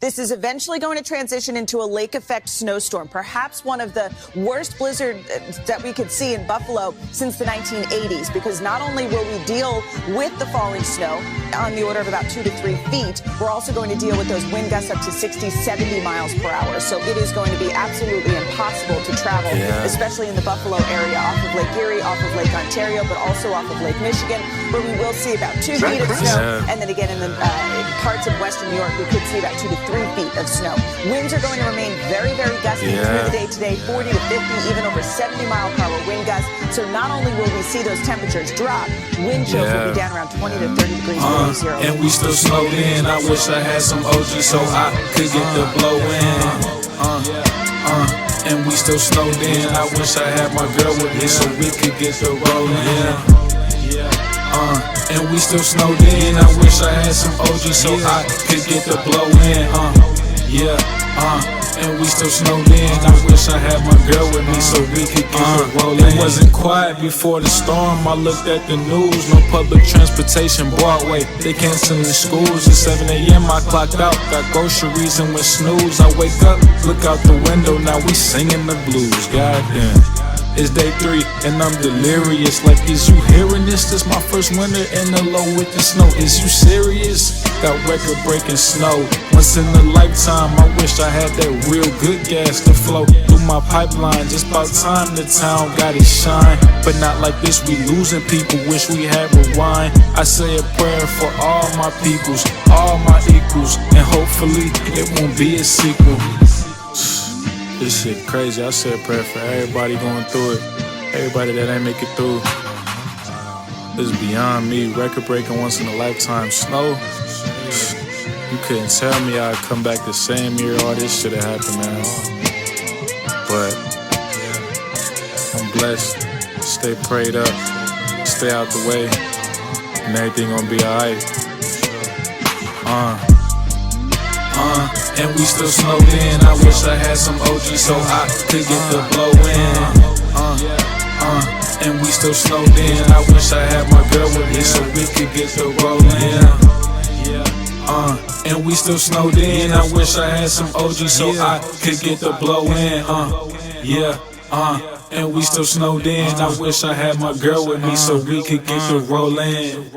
This is eventually going to transition into a lake effect snowstorm, perhaps one of the worst blizzards that we could see in Buffalo since the 1980s, because not only will we deal with the falling snow on the order of about 2 to 3 feet, we're also going to deal with those wind gusts up to 60, 70 miles per hour. So it is going to be absolutely impossible to travel, especially in the Buffalo area, off of Lake Erie, off of Lake Ontario, but also off of Lake Michigan, where we will see about 2 feet of snow. And then again, in the parts of western New York, we could see about 2 to 3 feet of snow. Winds are going to remain very, very gusty through the day today, 40 to 50, even over 70 mile per hour wind gusts. So not only will we see those temperatures drop, wind chills will be down around 20 to 30 degrees below zero. And we still snowed in. I wish I had some OG so I could get the blow in. And we still snowed in. I wish I had my girl with me so we could get the rollin'. And we still snowed in. I wish I had some OG so I could get the blow in. And we still snowed in. I wish I had my girl with me so we could get the rollin'. It wasn't quiet before the storm. I looked at the news. No public transportation, Broadway. They canceling schools. At 7 a.m. I clocked out. Got groceries and went snooze. I wake up, look out the window. Now we singing the blues. Goddamn. It's day 3 and I'm delirious. Like, is you hearing this? This my first winter in the low with the snow. Is you serious? Got record-breaking snow. Once in a lifetime, I wish I had that real good gas to flow through my pipeline. Just about time the town got it shine. But not like this, we losing people. Wish we had rewind. I say a prayer for all my peoples, all my equals, and hopefully it won't be a sequel. This shit crazy. I said a prayer for everybody going through it. Everybody that ain't make it through. This is beyond me. Record breaking once in a lifetime snow. You couldn't tell me I'd come back the same year all this shit had happened, man. But I'm blessed. Stay prayed up. Stay out the way. And everything gonna be alright. And we still snowed in. I wish I had some OG so I could get the blow in. And we still snowed in. I wish I had my girl with me so we could get the rollin'. And we still snowed in. I wish I had some OG so I could get the blow in. And we still snowed in. I wish I had my girl with me so we could get the rollin'.